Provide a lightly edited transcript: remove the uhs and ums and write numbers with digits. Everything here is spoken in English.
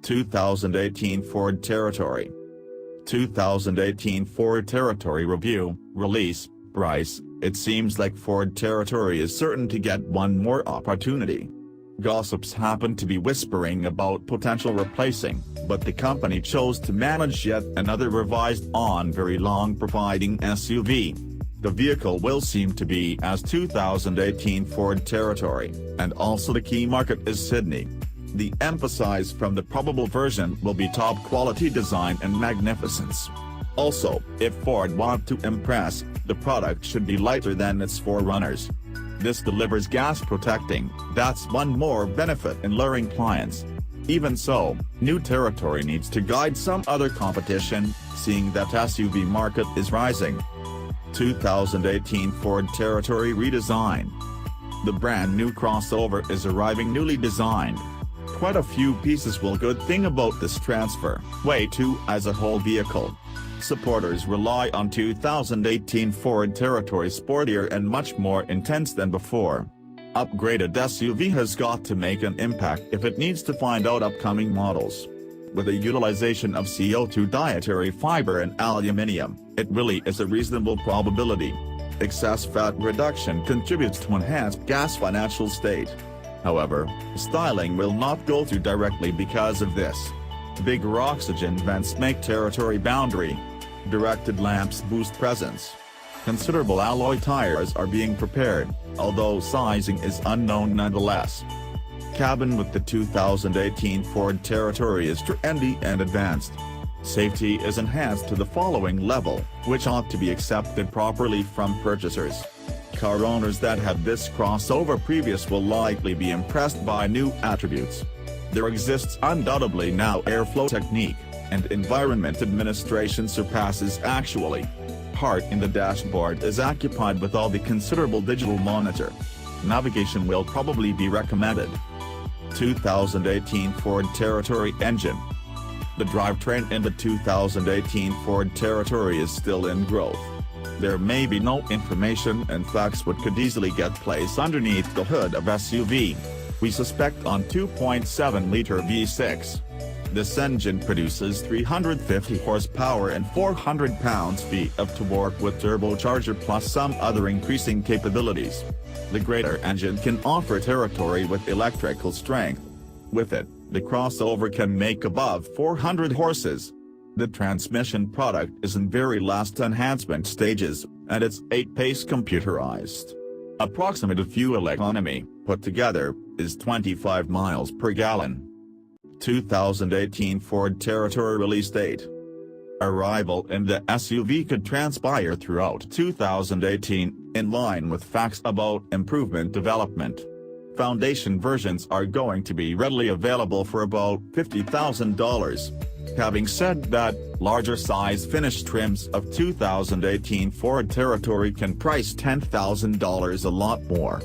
2018 Ford Territory. 2018 Ford Territory Review, Release, Price. It seems like Ford Territory is certain to get one more opportunity. Gossips happen to be whispering about potential replacing, but the company chose to manage yet another revised on very long providing SUV. The vehicle will seem to be as 2018 Ford Territory, and also the key market is Sydney. The emphasis from the probable version will be top quality design and magnificence. Also, if Ford want to impress, the product should be lighter than its forerunners. This delivers gas protecting, that's one more benefit in luring clients. Even so, new Territory needs to guide some other competition, seeing that SUV market is rising. 2018 Ford Territory Redesign. The brand new crossover is arriving newly designed. Quite a few pieces will good thing about this transfer, way too as a whole vehicle. Supporters rely on 2018 Ford Territory sportier and much more intense than before. Upgraded SUV has got to make an impact if it needs to find out upcoming models. With a utilization of CO2 dietary fiber and aluminium, it really is a reasonable probability. Excess fat reduction contributes to enhanced gas financial state. However, styling will not go through directly because of this. Bigger oxygen vents make Territory boundary. Directed lamps boost presence. Considerable alloy tires are being prepared, although sizing is unknown nonetheless. Cabin with the 2018 Ford Territory is trendy and advanced. Safety is enhanced to the following level, which ought to be accepted properly from purchasers. Car owners that have this crossover previous will likely be impressed by new attributes. There exists undoubtedly now airflow technique, and environment administration surpasses actually. Part in the dashboard is occupied with all the considerable digital monitor. Navigation will probably be recommended. 2018 Ford Territory engine. The drivetrain in the 2018 Ford Territory is still in growth. There may be no information and facts what could easily get placed underneath the hood of SUV. We suspect on 2.7-liter V6. This engine produces 350 horsepower and 400 pounds-feet of torque with turbocharger plus some other increasing capabilities. The greater engine can offer Territory with electrical strength. With it, the crossover can make above 400 horses. The transmission product is in very last enhancement stages, and it's 8-pace computerized. Approximate fuel economy, put together, is 25 miles per gallon. 2018 Ford Territory release date. Arrival in the SUV could transpire throughout 2018, in line with facts about improvement development. Foundation versions are going to be readily available for about $50,000. Having said that, larger size finished trims of 2018 Ford Territory can price $10,000 a lot more.